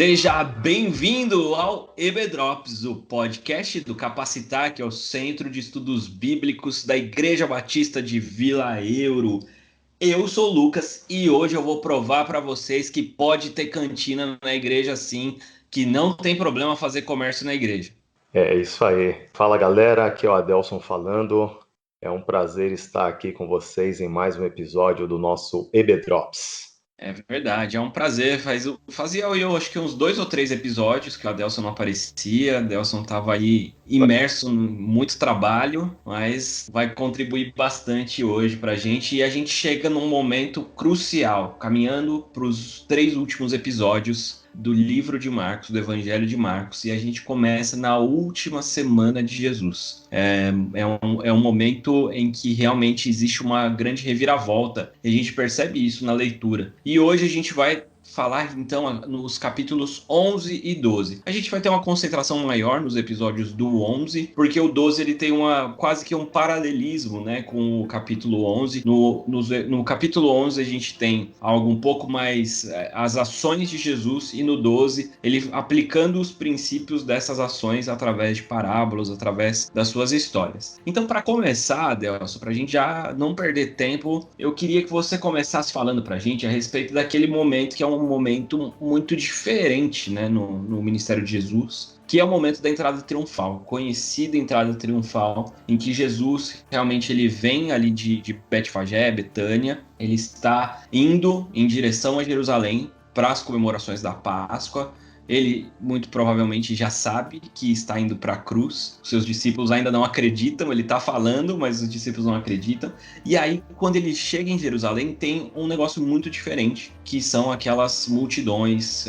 Seja bem-vindo ao EBDrops, o podcast do Capacitar, que é o Centro de Estudos Bíblicos da Igreja Batista de Vila Euro. Eu sou o Lucas e hoje eu vou provar para vocês que pode ter cantina na igreja sim, que não tem problema fazer comércio na igreja. É isso aí. Fala galera, aqui é o Adelson falando. É um prazer estar aqui com vocês em mais um episódio do nosso EBDrops. É verdade, é um prazer. Fazia eu acho que uns 2 ou 3 episódios que o Adelson não aparecia. O Adelson estava aí imerso em muito trabalho, mas vai contribuir bastante hoje para a gente. E a gente chega num momento crucial, caminhando para os 3 últimos episódios do livro de Marcos, do Evangelho de Marcos, e a gente começa na última semana de Jesus. É um momento em que realmente existe uma grande reviravolta, e a gente percebe isso na leitura. E hoje a gente vai falar então nos capítulos 11 e 12. A gente vai ter uma concentração maior nos episódios do 11, porque o 12 ele tem quase que um paralelismo, né, com o capítulo 11. No capítulo 11 a gente tem algo um pouco mais as ações de Jesus, e no 12 ele aplicando os princípios dessas ações através de parábolas, através das suas histórias. Então, para começar, Adelson, para a gente já não perder tempo, eu queria que você começasse falando para a gente a respeito daquele momento que é um momento muito diferente, né, no ministério de Jesus, que é o momento da entrada triunfal, conhecida entrada triunfal, em que Jesus realmente ele vem ali de Betfagé, Betânia, ele está indo em direção a Jerusalém para as comemorações da Páscoa. Ele muito provavelmente já sabe que está indo para a cruz. Os seus discípulos ainda não acreditam, ele está falando, mas os discípulos não acreditam. E aí, quando ele chega em Jerusalém, tem um negócio muito diferente, que são aquelas multidões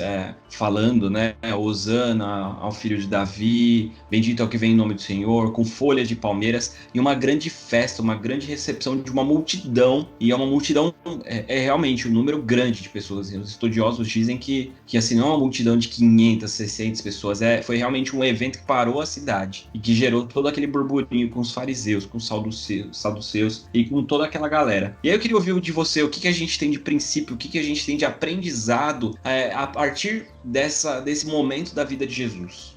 falando, né? Hosana ao filho de Davi, bendito é o que vem em nome do Senhor, com folhas de palmeiras, e uma grande festa, uma grande recepção de uma multidão. E é uma multidão, realmente um número grande de pessoas. Os estudiosos dizem que assim, não é uma multidão de 500, 600 pessoas, foi realmente um evento que parou a cidade e que gerou todo aquele burburinho com os fariseus, com os saduceus e com toda aquela galera. E aí eu queria ouvir de você o que a gente tem de princípio, o que a gente tem de aprendizado a partir desse momento da vida de Jesus.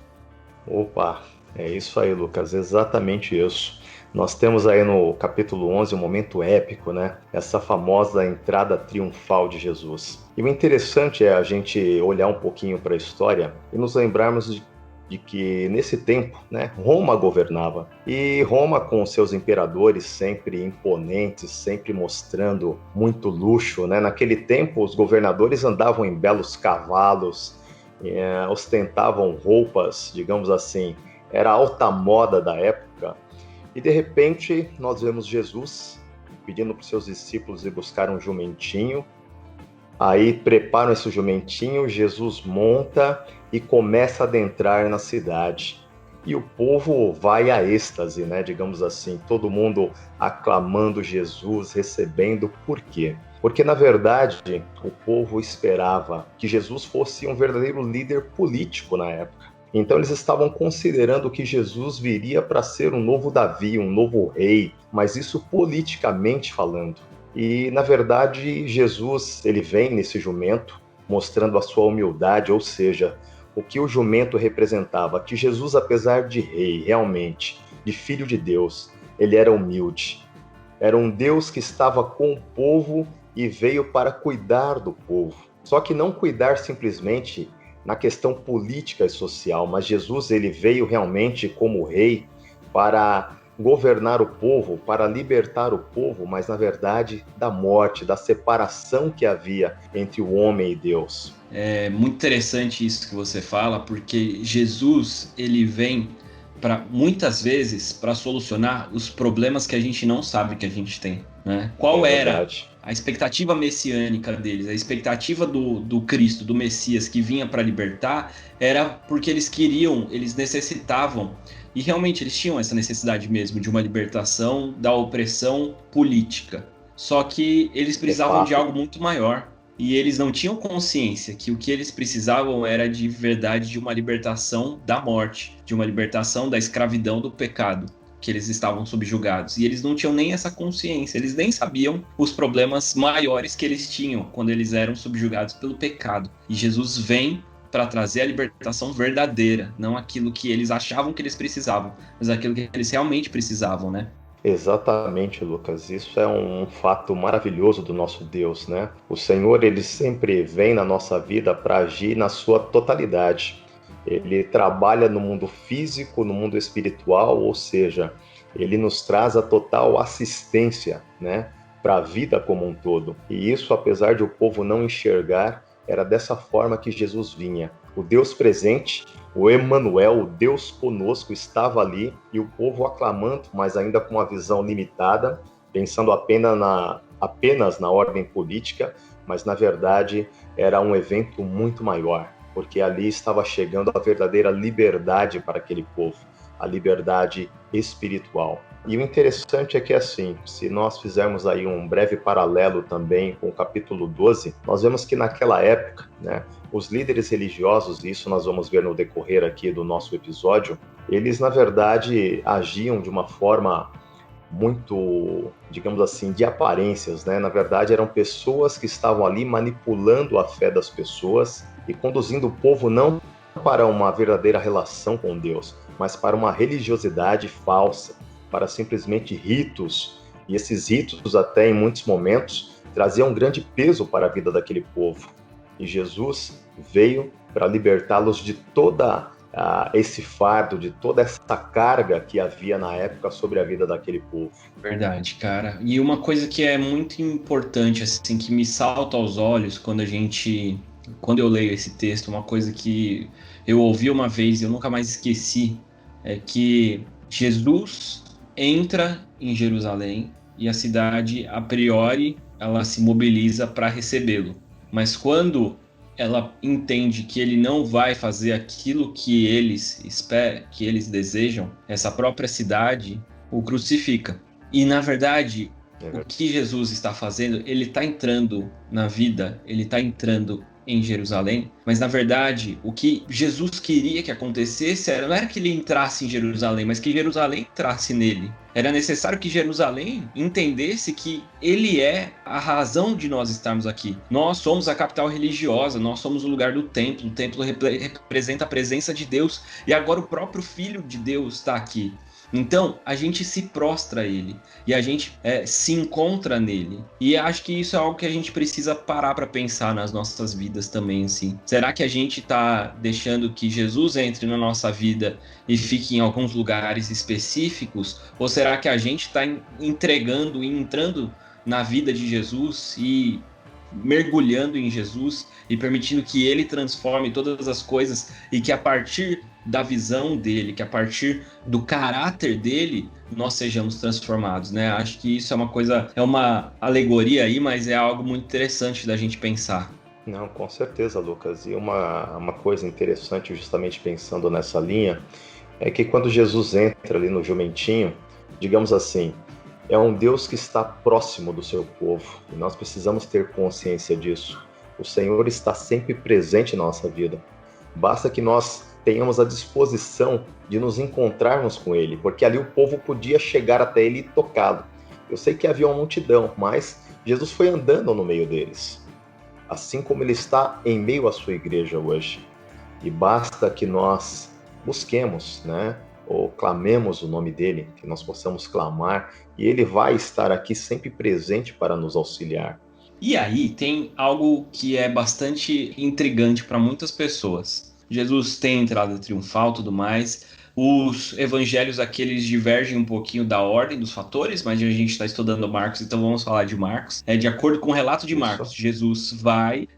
Opa, é isso aí, Lucas, exatamente isso. Nós temos aí no capítulo 11 um momento épico, né? Essa famosa entrada triunfal de Jesus. E o interessante é a gente olhar um pouquinho para a história e nos lembrarmos de que nesse tempo, né, Roma governava. E Roma, com seus imperadores sempre imponentes, sempre mostrando muito luxo, né? Naquele tempo, os governadores andavam em belos cavalos, ostentavam roupas, digamos assim, era a alta moda da época. E de repente nós vemos Jesus pedindo para os seus discípulos ir buscar um jumentinho. Aí preparam esse jumentinho, Jesus monta e começa a adentrar na cidade. E o povo vai a êxtase, né? Digamos assim, todo mundo aclamando Jesus, recebendo. Por quê? Porque, na verdade, o povo esperava que Jesus fosse um verdadeiro líder político na época. Então eles estavam considerando que Jesus viria para ser um novo Davi, um novo rei, mas isso politicamente falando. E, na verdade, Jesus ele vem nesse jumento, mostrando a sua humildade, ou seja, o que o jumento representava, que Jesus, apesar de rei, realmente, de filho de Deus, ele era humilde. Era um Deus que estava com o povo e veio para cuidar do povo. Só que não cuidar simplesmente na questão política e social, mas Jesus ele veio realmente como rei para governar o povo, para libertar o povo, mas na verdade da morte, da separação que havia entre o homem e Deus. É muito interessante isso que você fala, porque Jesus ele vem muitas vezes para solucionar os problemas que a gente não sabe que a gente tem, né? Qual era a expectativa messiânica deles? A expectativa do Cristo, do Messias que vinha para libertar, era porque eles necessitavam, e realmente eles tinham essa necessidade mesmo de uma libertação da opressão política. Só que eles precisavam de algo muito maior. E eles não tinham consciência que o que eles precisavam era de verdade de uma libertação da morte, de uma libertação da escravidão do pecado, que eles estavam subjugados. E eles não tinham nem essa consciência, eles nem sabiam os problemas maiores que eles tinham quando eles eram subjugados pelo pecado. E Jesus vem para trazer a libertação verdadeira, não aquilo que eles achavam que eles precisavam, mas aquilo que eles realmente precisavam, né? Exatamente, Lucas. Isso é um fato maravilhoso do nosso Deus, né? O Senhor, ele sempre vem na nossa vida para agir na sua totalidade. Ele trabalha no mundo físico, no mundo espiritual, ou seja, ele nos traz a total assistência, né, para a vida como um todo. E isso, apesar de o povo não enxergar, era dessa forma que Jesus vinha. O Deus presente, o Emanuel, o Deus conosco, estava ali e o povo aclamando, mas ainda com uma visão limitada, pensando apenas na ordem política, mas na verdade era um evento muito maior, porque ali estava chegando a verdadeira liberdade para aquele povo, a liberdade espiritual. E o interessante é que, assim, se nós fizermos aí um breve paralelo também com o capítulo 12, nós vemos que naquela época, né, os líderes religiosos, e isso nós vamos ver no decorrer aqui do nosso episódio, eles, na verdade, agiam de uma forma muito, digamos assim, de aparências, né? Na verdade, eram pessoas que estavam ali manipulando a fé das pessoas e conduzindo o povo não para uma verdadeira relação com Deus, mas para uma religiosidade falsa, para simplesmente ritos, e esses ritos até em muitos momentos traziam um grande peso para a vida daquele povo. E Jesus veio para libertá-los de toda esse fardo, de toda essa carga que havia na época sobre a vida daquele povo. Verdade, cara. E uma coisa que é muito importante, assim, que me salta aos olhos quando eu leio esse texto, uma coisa que eu ouvi uma vez e eu nunca mais esqueci, é que Jesus entra em Jerusalém e a cidade, a priori, ela se mobiliza para recebê-lo. Mas quando ela entende que ele não vai fazer aquilo que eles esperam, que eles desejam, essa própria cidade o crucifica. E, na verdade, o que Jesus está fazendo, ele está entrando na vida, ele está entrando em Jerusalém, mas na verdade o que Jesus queria que acontecesse não era que ele entrasse em Jerusalém, mas que Jerusalém entrasse nele. Era necessário que Jerusalém entendesse que ele é a razão de nós estarmos aqui. Nós somos a capital religiosa, nós somos o lugar do templo, o templo representa a presença de Deus, e agora o próprio Filho de Deus está aqui. Então, a gente se prostra a ele e a gente se encontra nele. E acho que isso é algo que a gente precisa parar para pensar nas nossas vidas também, assim. Será que a gente está deixando que Jesus entre na nossa vida e fique em alguns lugares específicos? Ou será que a gente está entregando e entrando na vida de Jesus e mergulhando em Jesus e permitindo que ele transforme todas as coisas e que a partir da visão dele, que a partir do caráter dele, nós sejamos transformados, né? Acho que isso é uma coisa, é uma alegoria aí, mas é algo muito interessante da gente pensar. Não, com certeza, Lucas. E uma coisa interessante, justamente pensando nessa linha, é que quando Jesus entra ali no jumentinho, digamos assim, é um Deus que está próximo do seu povo, e nós precisamos ter consciência disso. O Senhor está sempre presente na nossa vida. Basta que nós tenhamos a disposição de nos encontrarmos com Ele, porque ali o povo podia chegar até Ele e tocá-lo. Eu sei que havia uma multidão, mas Jesus foi andando no meio deles, assim como Ele está em meio à sua igreja hoje. E basta que nós busquemos, né? Ou clamemos o nome dele, que nós possamos clamar, e ele vai estar aqui sempre presente para nos auxiliar. E aí tem algo que é bastante intrigante para muitas pessoas. Jesus tem entrada triunfal e tudo mais. Os evangelhos aqueles divergem um pouquinho da ordem dos fatores, mas a gente está estudando Marcos, então vamos falar de Marcos. De acordo com o relato de Marcos, Jesus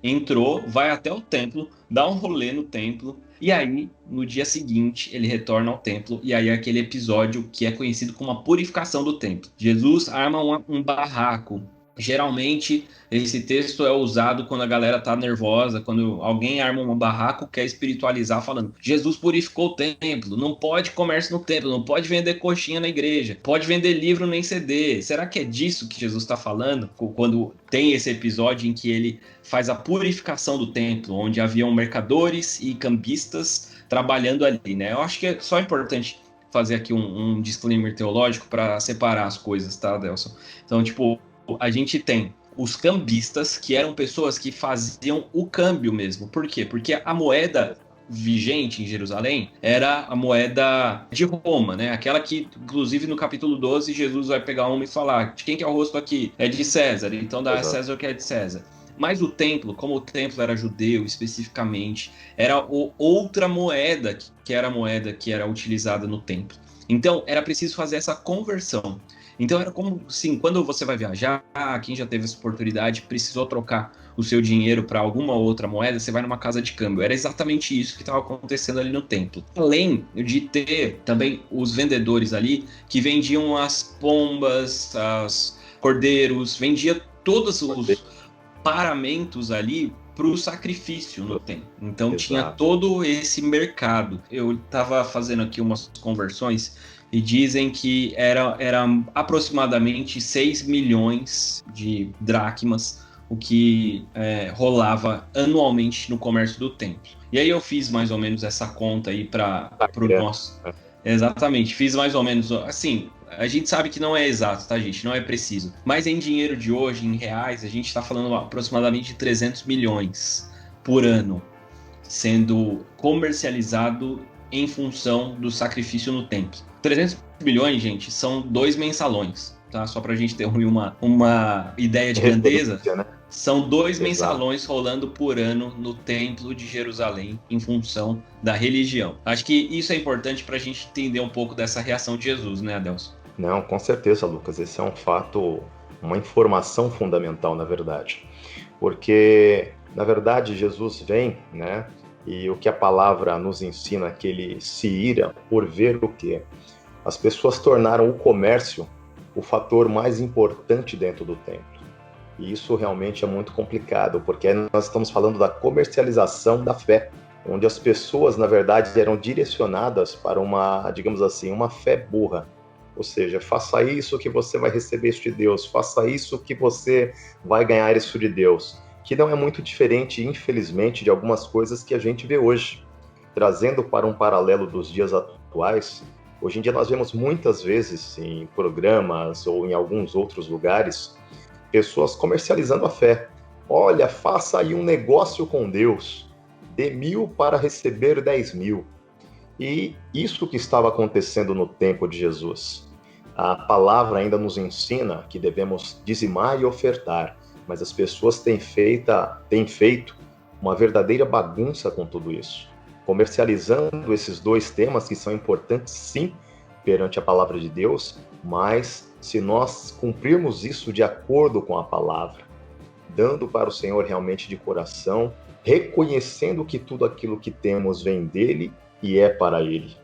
entrou, vai até o templo, dá um rolê no templo, e aí, no dia seguinte, ele retorna ao templo, e aí é aquele episódio que é conhecido como a purificação do templo. Jesus arma um barraco. Geralmente, esse texto é usado quando a galera tá nervosa, quando alguém arma um barraco, quer espiritualizar, falando: Jesus purificou o templo, não pode comércio no templo, não pode vender coxinha na igreja, pode vender livro nem CD. Será que é disso que Jesus está falando? Quando tem esse episódio em que ele faz a purificação do templo, onde haviam mercadores e cambistas trabalhando ali, né? Eu acho que é só importante fazer aqui um disclaimer teológico para separar as coisas, tá, Delson? Então, tipo, a gente tem os cambistas, que eram pessoas que faziam o câmbio mesmo. Por quê? Porque a moeda vigente em Jerusalém era a moeda de Roma, né? Aquela que, inclusive, no capítulo 12, Jesus vai pegar uma e falar: de quem que é o rosto aqui? É de César, então dá a César o que é de César. Mas o templo, como o templo era judeu especificamente, era outra moeda, que era a moeda que era utilizada no templo. Então, era preciso fazer essa conversão. Então, era como, sim, quando você vai viajar, quem já teve essa oportunidade, precisou trocar o seu dinheiro para alguma outra moeda, você vai numa casa de câmbio. Era exatamente isso que estava acontecendo ali no templo. Além de ter também os vendedores ali, que vendiam as pombas, os cordeiros, vendia todos os paramentos ali para o sacrifício no templo. Então tinha todo esse mercado. Eu estava fazendo aqui umas conversões e dizem que era aproximadamente 6 milhões de dracmas o que rolava anualmente no comércio do templo. E aí eu fiz mais ou menos essa conta aí para o nosso... Exatamente, fiz mais ou menos, assim, a gente sabe que não é exato, tá, gente? Não é preciso. Mas em dinheiro de hoje, em reais, a gente está falando aproximadamente de 300 milhões por ano sendo comercializado em função do sacrifício no templo. 300 milhões, gente, são 2 mensalões, tá? Só pra gente ter uma ideia de grandeza. Né? São 2 mensalões rolando por ano no Templo de Jerusalém em função da religião. Acho que isso é importante para a gente entender um pouco dessa reação de Jesus, né, Adelson? Não, com certeza, Lucas. Esse é um fato, uma informação fundamental, na verdade. Porque, na verdade, Jesus vem, né? E o que a palavra nos ensina é que ele se ira por ver o quê? As pessoas tornaram o comércio o fator mais importante dentro do templo. E isso realmente é muito complicado, porque nós estamos falando da comercialização da fé, onde as pessoas, na verdade, eram direcionadas para uma, digamos assim, uma fé burra. Ou seja, faça isso que você vai receber isso de Deus, faça isso que você vai ganhar isso de Deus. Que não é muito diferente, infelizmente, de algumas coisas que a gente vê hoje. Trazendo para um paralelo dos dias atuais, hoje em dia nós vemos muitas vezes em programas ou em alguns outros lugares, pessoas comercializando a fé. Olha, faça aí um negócio com Deus. Dê 1.000 para receber 10.000. E isso que estava acontecendo no tempo de Jesus. A palavra ainda nos ensina que devemos dizimar e ofertar, mas as pessoas têm feito uma verdadeira bagunça com tudo isso. Comercializando esses 2 temas que são importantes, sim, perante a palavra de Deus, mas se nós cumprirmos isso de acordo com a palavra, dando para o Senhor realmente de coração, reconhecendo que tudo aquilo que temos vem dele e é para ele.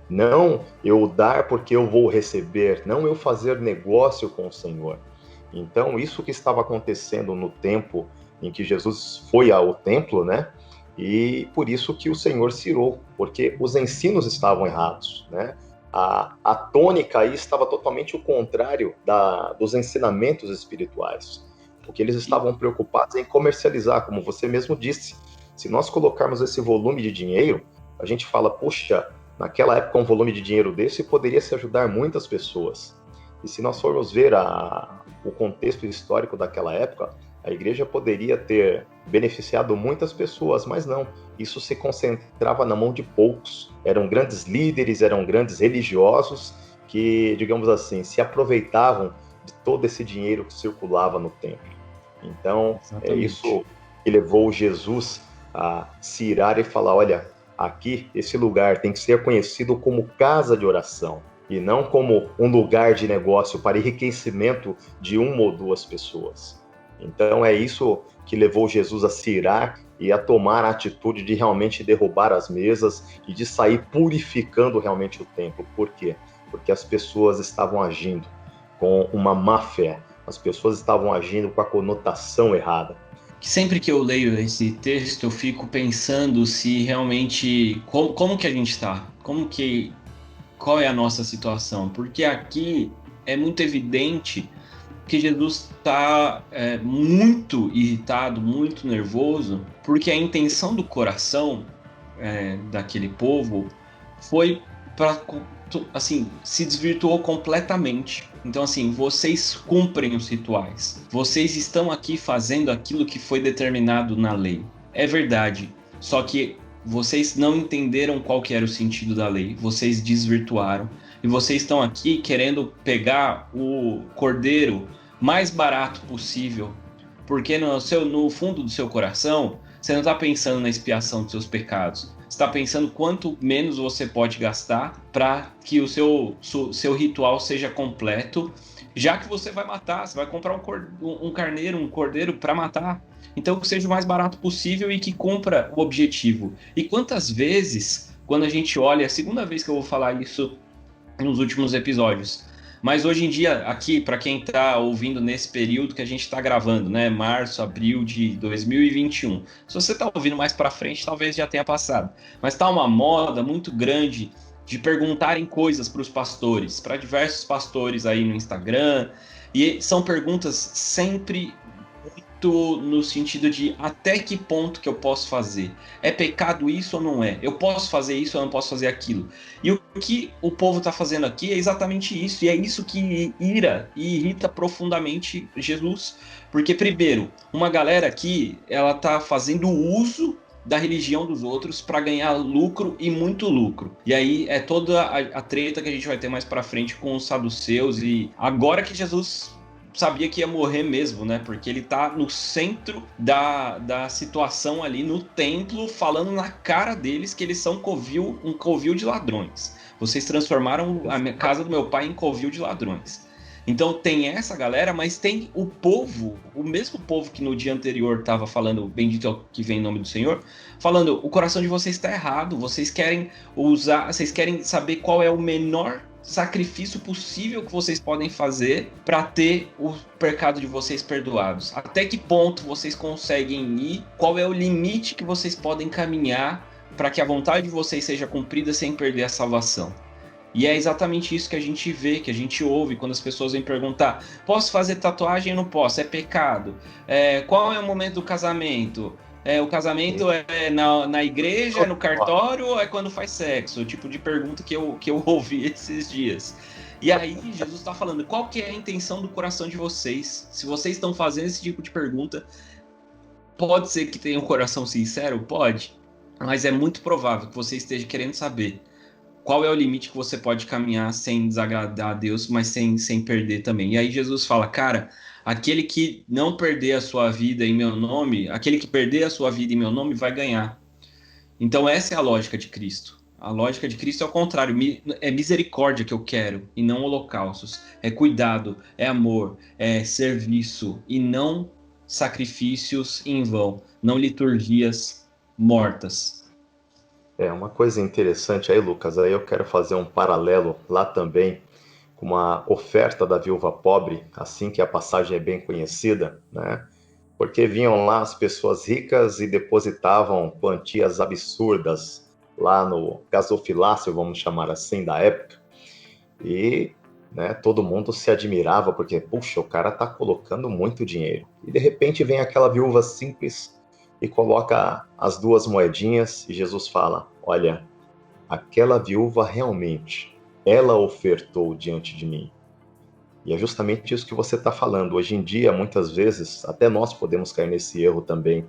Não eu dar porque eu vou receber, não eu fazer negócio com o Senhor. Então, isso que estava acontecendo no tempo em que Jesus foi ao templo, né? E por isso que o Senhor se irou, porque os ensinos estavam errados, né? A tônica aí estava totalmente o contrário dos ensinamentos espirituais, porque eles estavam preocupados em comercializar, como você mesmo disse. Se nós colocarmos esse volume de dinheiro, a gente fala, puxa, naquela época um volume de dinheiro desse poderia se ajudar muitas pessoas. E se nós formos ver o contexto histórico daquela época, a igreja poderia ter beneficiado muitas pessoas, mas não. Isso se concentrava na mão de poucos. Eram grandes líderes, eram grandes religiosos que, digamos assim, se aproveitavam de todo esse dinheiro que circulava no templo. Então, é isso que levou Jesus a se irar e falar, olha, aqui, esse lugar tem que ser conhecido como casa de oração e não como um lugar de negócio para enriquecimento de 1 ou 2 pessoas. Então é isso que levou Jesus a se irar e a tomar a atitude de realmente derrubar as mesas e de sair purificando realmente o templo. Por quê? Porque as pessoas estavam agindo com uma má fé, as pessoas estavam agindo com a conotação errada. Sempre que eu leio esse texto, eu fico pensando se realmente... Como que a gente está? Qual é a nossa situação? Porque aqui é muito evidente que Jesus está muito irritado, muito nervoso, porque a intenção do coração daquele povo foi para, assim, se desvirtuou completamente. Então, assim, vocês cumprem os rituais. Vocês estão aqui fazendo aquilo que foi determinado na lei. É verdade. Só que vocês não entenderam qual que era o sentido da lei. Vocês desvirtuaram. E vocês estão aqui querendo pegar o cordeiro mais barato possível. Porque no fundo do seu coração, você não está pensando na expiação dos seus pecados. Você está pensando quanto menos você pode gastar para que o seu ritual seja completo, já que você vai matar, você vai comprar um carneiro, um cordeiro para matar. Então que seja o mais barato possível e que cumpra o objetivo. E quantas vezes, quando a gente olha, é a segunda vez que eu vou falar isso nos últimos episódios, mas hoje em dia, aqui, para quem está ouvindo nesse período que a gente está gravando, né, março, abril de 2021, se você está ouvindo mais para frente, talvez já tenha passado, mas está uma moda muito grande de perguntarem coisas para os pastores, para diversos pastores aí no Instagram, e são perguntas sempre no sentido de até que ponto que eu posso fazer? É pecado isso ou não é? Eu posso fazer isso ou não posso fazer aquilo? E o que o povo está fazendo aqui é exatamente isso, e é isso que ira e irrita profundamente Jesus. Porque, primeiro, uma galera aqui, ela tá fazendo uso da religião dos outros para ganhar lucro e muito lucro. E aí é toda a treta que a gente vai ter mais para frente com os saduceus, e agora que Jesus sabia que ia morrer mesmo, né? Porque ele tá no centro da situação ali no templo, falando na cara deles que eles são um covil de ladrões. Vocês transformaram a casa do meu pai em covil de ladrões. Então tem essa galera, mas tem o povo, o mesmo povo que no dia anterior estava falando, bendito é o que vem em nome do Senhor, falando, o coração de vocês está errado, vocês querem saber qual é o menor sacrifício possível que vocês podem fazer para ter o pecado de vocês perdoados. Até que ponto vocês conseguem ir? Qual é o limite que vocês podem caminhar para que a vontade de vocês seja cumprida sem perder a salvação? E é exatamente isso que a gente vê, que a gente ouve quando as pessoas vêm perguntar: posso fazer tatuagem ou não posso? É pecado? Qual é o momento do casamento? O casamento é na igreja, no cartório, ou é quando faz sexo? O tipo de pergunta que eu ouvi esses dias. E aí Jesus está falando, qual que é a intenção do coração de vocês? Se vocês estão fazendo esse tipo de pergunta, pode ser que tenha um coração sincero? Pode. Mas é muito provável que você esteja querendo saber qual é o limite que você pode caminhar sem desagradar a Deus, mas sem perder também. E aí Jesus fala, cara, aquele que não perder a sua vida em meu nome, aquele que perder a sua vida em meu nome vai ganhar. Então essa é a lógica de Cristo. A lógica de Cristo é o contrário, é misericórdia que eu quero, e não holocaustos. É cuidado, é amor, é serviço, e não sacrifícios em vão, não liturgias mortas. Uma coisa interessante aí, Lucas, aí eu quero fazer um paralelo lá também com uma oferta da viúva pobre, assim que a passagem é bem conhecida, né? Porque vinham lá as pessoas ricas e depositavam quantias absurdas lá no gasofilácio, vamos chamar assim, da época. E, né, todo mundo se admirava porque, puxa, o cara tá colocando muito dinheiro. E de repente vem aquela viúva simples e coloca as 2 moedinhas e Jesus fala, olha, aquela viúva realmente, ela ofertou diante de mim. E é justamente isso que você está falando. Hoje em dia, muitas vezes, até nós podemos cair nesse erro também.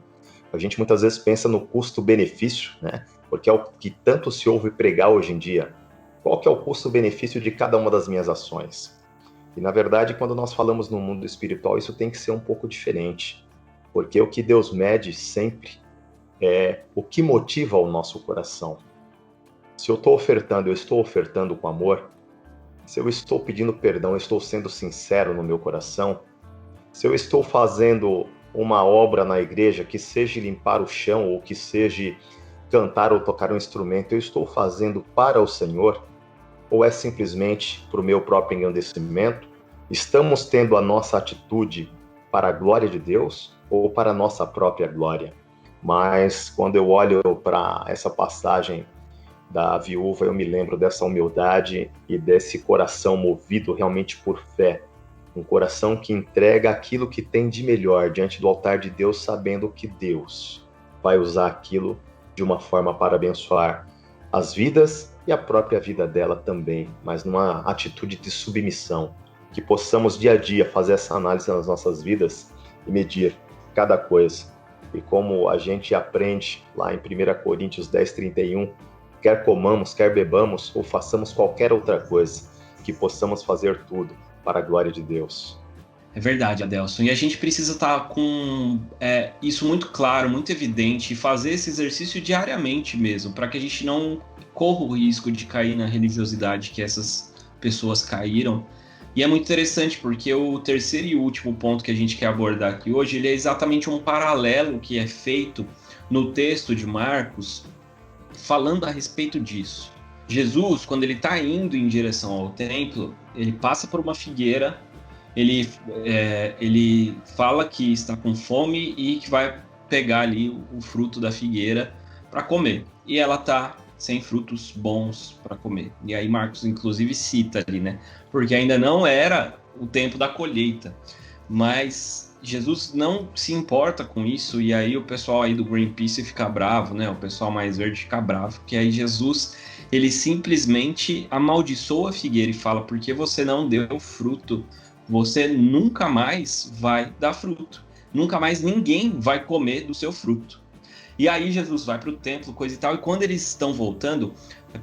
A gente muitas vezes pensa no custo-benefício, né? Porque é o que tanto se ouve pregar hoje em dia. Qual que é o custo-benefício de cada uma das minhas ações? E na verdade, quando nós falamos no mundo espiritual, isso tem que ser um pouco diferente. Porque o que Deus mede sempre é o que motiva o nosso coração. Se eu estou ofertando com amor. Se eu estou pedindo perdão, eu estou sendo sincero no meu coração. Se eu estou fazendo uma obra na igreja, que seja limpar o chão, ou que seja cantar ou tocar um instrumento, eu estou fazendo para o Senhor? Ou é simplesmente para o meu próprio engrandecimento? Estamos tendo a nossa atitude para a glória de Deus ou para a nossa própria glória? Mas quando eu olho para essa passagem da viúva, eu me lembro dessa humildade e desse coração movido realmente por fé. Um coração que entrega aquilo que tem de melhor diante do altar de Deus, sabendo que Deus vai usar aquilo de uma forma para abençoar as vidas e a própria vida dela também, mas numa atitude de submissão. que possamos dia a dia fazer essa análise nas nossas vidas e medir cada coisa. E como a gente aprende lá em 1 Coríntios 10:31, quer comamos, quer bebamos ou façamos qualquer outra coisa, que possamos fazer tudo para a glória de Deus. É verdade, Adelson. E a gente precisa estar com isso muito claro, muito evidente, e fazer esse exercício diariamente mesmo, para que a gente não corra o risco de cair na religiosidade que essas pessoas caíram. E é muito interessante porque o terceiro e último ponto que a gente quer abordar aqui hoje, ele é exatamente um paralelo que é feito no texto de Marcos, falando a respeito disso. Jesus, quando ele está indo em direção ao templo, ele passa por uma figueira, ele fala que está com fome e que vai pegar ali o fruto da figueira para comer. E ela está sem frutos bons para comer. E aí Marcos, inclusive, cita ali, né? Porque ainda não era o tempo da colheita. Mas Jesus não se importa com isso, e aí o pessoal aí do Greenpeace fica bravo, né? O pessoal mais verde fica bravo, porque aí Jesus, ele simplesmente amaldiçoa a figueira e fala, porque você não deu fruto, você nunca mais vai dar fruto. Nunca mais ninguém vai comer do seu fruto. E aí Jesus vai para o templo, coisa e tal, e quando eles estão voltando,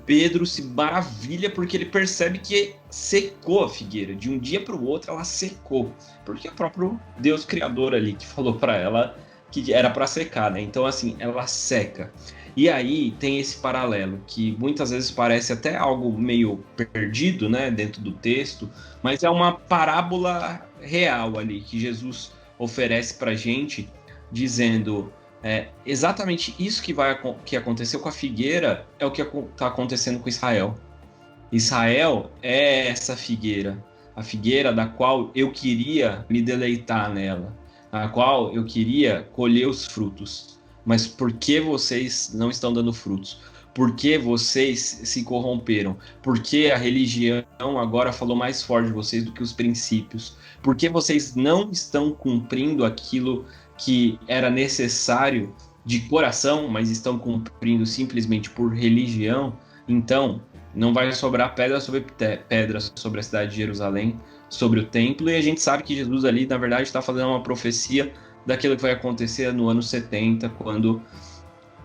Pedro se maravilha porque ele percebe que secou a figueira. De um dia para o outro ela secou, porque é o próprio Deus Criador ali que falou para ela que era para secar, né? Então assim, ela seca. E aí tem esse paralelo que muitas vezes parece até algo meio perdido, né, dentro do texto, mas é uma parábola real ali que Jesus oferece para a gente, dizendo... exatamente isso que aconteceu com a figueira é o que está acontecendo com Israel. Israel é essa figueira, a figueira da qual eu queria me deleitar nela, a qual eu queria colher os frutos. Mas por que vocês não estão dando frutos? Por que vocês se corromperam? Por que a religião agora falou mais forte de vocês do que os princípios? Por que vocês não estão cumprindo aquilo que era necessário de coração, mas estão cumprindo simplesmente por religião? Então, não vai sobrar pedra sobre pedra sobre a cidade de Jerusalém, sobre o templo, e a gente sabe que Jesus ali, na verdade, está fazendo uma profecia daquilo que vai acontecer no ano 70, quando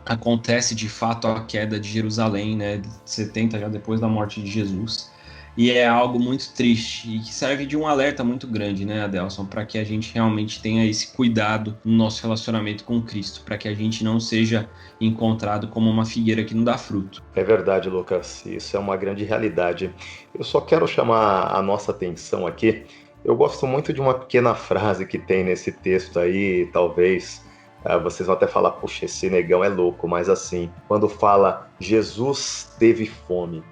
acontece de fato a queda de Jerusalém, né, 70 já depois da morte de Jesus. E é algo muito triste e que serve de um alerta muito grande, né, Adelson, para que a gente realmente tenha esse cuidado no nosso relacionamento com Cristo, para que a gente não seja encontrado como uma figueira que não dá fruto. É verdade, Lucas, isso é uma grande realidade. Eu só quero chamar a nossa atenção aqui. Eu gosto muito de uma pequena frase que tem nesse texto aí, talvez vocês vão até falar, puxa, esse negão é louco, mas assim, quando fala Jesus teve fome,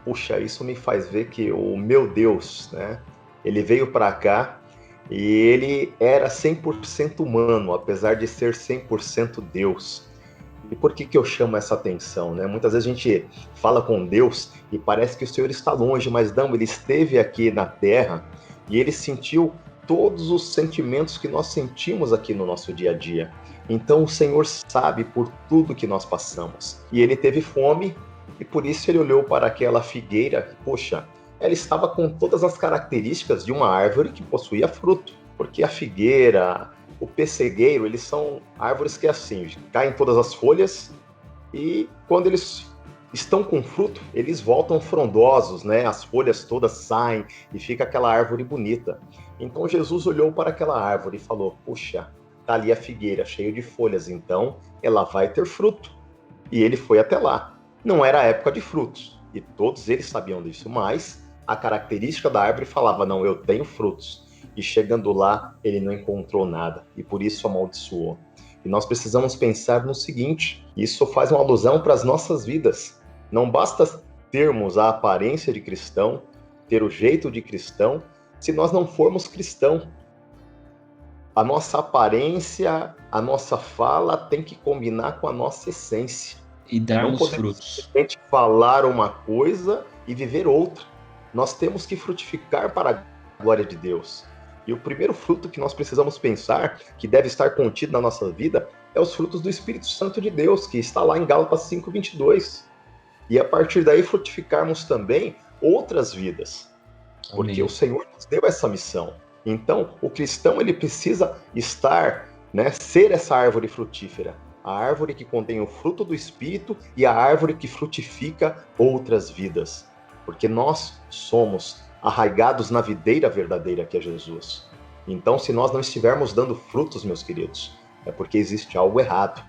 puxa, isso me faz ver que o meu Deus, né, ele veio para cá e ele era 100% humano, apesar de ser 100% Deus. E por que eu chamo essa atenção, né? Muitas vezes a gente fala com Deus e parece que o Senhor está longe, mas não, ele esteve aqui na Terra e ele sentiu todos os sentimentos que nós sentimos aqui no nosso dia a dia. Então o Senhor sabe por tudo que nós passamos. E ele teve fome, e por isso ele olhou para aquela figueira, poxa, ela estava com todas as características de uma árvore que possuía fruto. Porque a figueira, o pessegueiro, eles são árvores que assim, caem todas as folhas, e quando eles estão com fruto, eles voltam frondosos, né? As folhas todas saem e fica aquela árvore bonita. Então Jesus olhou para aquela árvore e falou, puxa, tá ali a figueira cheia de folhas, então ela vai ter fruto. E ele foi até lá. Não era a época de frutos, e todos eles sabiam disso, mas a característica da árvore falava, não, eu tenho frutos. E chegando lá, ele não encontrou nada, e por isso amaldiçoou. E nós precisamos pensar no seguinte, isso faz uma alusão para as nossas vidas. Não basta termos a aparência de cristão, ter o jeito de cristão, se nós não formos cristão. A nossa aparência, a nossa fala tem que combinar com a nossa essência. E darmos não frutos. Simplesmente falar uma coisa e viver outra. Nós temos que frutificar para a glória de Deus. E o primeiro fruto que nós precisamos pensar, que deve estar contido na nossa vida, é os frutos do Espírito Santo de Deus, que está lá em Gálatas 5:22. E a partir daí frutificarmos também outras vidas. porque Amém. o Senhor nos deu essa missão. Então, o cristão ele precisa estar, né, ser essa árvore frutífera, a árvore que contém o fruto do Espírito e a árvore que frutifica outras vidas, porque nós somos arraigados na videira verdadeira que é Jesus. Então, se nós não estivermos dando frutos, meus queridos, é porque existe algo errado.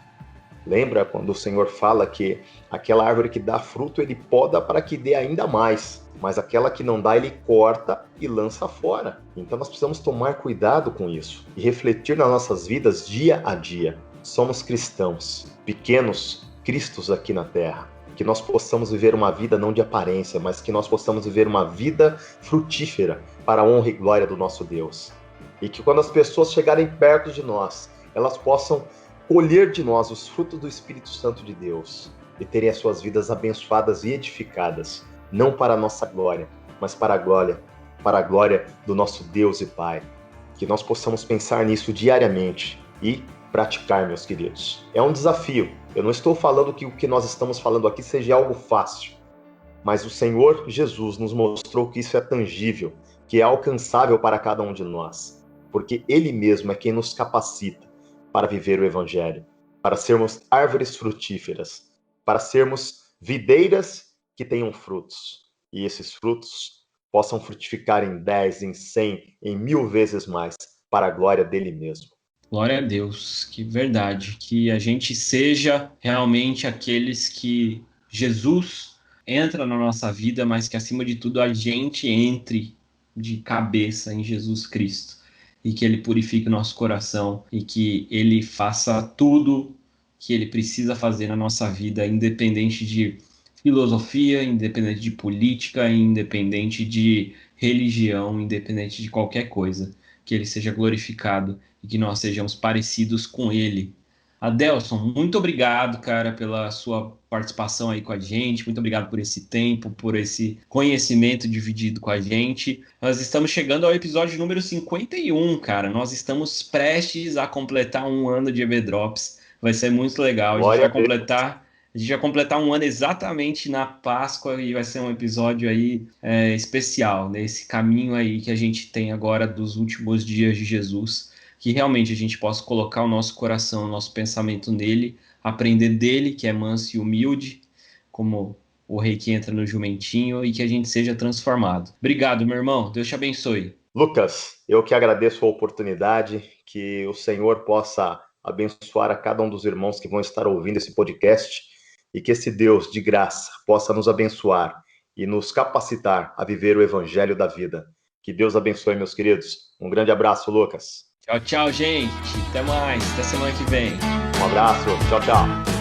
Lembra quando o Senhor fala que aquela árvore que dá fruto, ele poda para que dê ainda mais, mas aquela que não dá, ele corta e lança fora. Então nós precisamos tomar cuidado com isso e refletir nas nossas vidas dia a dia. Somos cristãos, pequenos cristos aqui na terra. Que nós possamos viver uma vida não de aparência, mas que nós possamos viver uma vida frutífera para a honra e glória do nosso Deus. E que quando as pessoas chegarem perto de nós, elas possam colher de nós os frutos do Espírito Santo de Deus e terem as suas vidas abençoadas e edificadas, não para a nossa glória, mas para a glória do nosso Deus e Pai. Que nós possamos pensar nisso diariamente e praticar, meus queridos. É um desafio. Eu não estou falando que o que nós estamos falando aqui seja algo fácil, mas o Senhor Jesus nos mostrou que isso é tangível, que é alcançável para cada um de nós, porque Ele mesmo é quem nos capacita para viver o Evangelho, para sermos árvores frutíferas, para sermos videiras que tenham frutos, e esses frutos possam frutificar em 10, em 100, em 1000 vezes mais, para a glória dele mesmo. Glória a Deus, que verdade, que a gente seja realmente aqueles que Jesus entra na nossa vida, mas que acima de tudo a gente entre de cabeça em Jesus Cristo e que ele purifique o nosso coração e que ele faça tudo que ele precisa fazer na nossa vida, independente de filosofia, independente de política, independente de religião, independente de qualquer coisa, que ele seja glorificado e que nós sejamos parecidos com ele. Adelson, muito obrigado, cara, pela sua participação aí com a gente. Muito obrigado por esse tempo, por esse conhecimento dividido com a gente. Nós estamos chegando ao episódio número 51, cara. Nós estamos prestes a completar um ano de EV Drops. Vai ser muito legal. Glória a Deus. A gente vai completar um ano exatamente na Páscoa e vai ser um episódio aí especial, nesse caminho aí que a gente tem agora dos últimos dias de Jesus. Que realmente a gente possa colocar o nosso coração, o nosso pensamento nele, aprender dele, que é manso e humilde, como o rei que entra no jumentinho, e que a gente seja transformado. Obrigado, meu irmão. Deus te abençoe. Lucas, eu que agradeço a oportunidade, que o Senhor possa abençoar a cada um dos irmãos que vão estar ouvindo esse podcast e que esse Deus de graça possa nos abençoar e nos capacitar a viver o evangelho da vida. Que Deus abençoe, meus queridos. Um grande abraço, Lucas. Tchau, tchau, gente. Até mais. Até semana que vem. Um abraço. Tchau, tchau.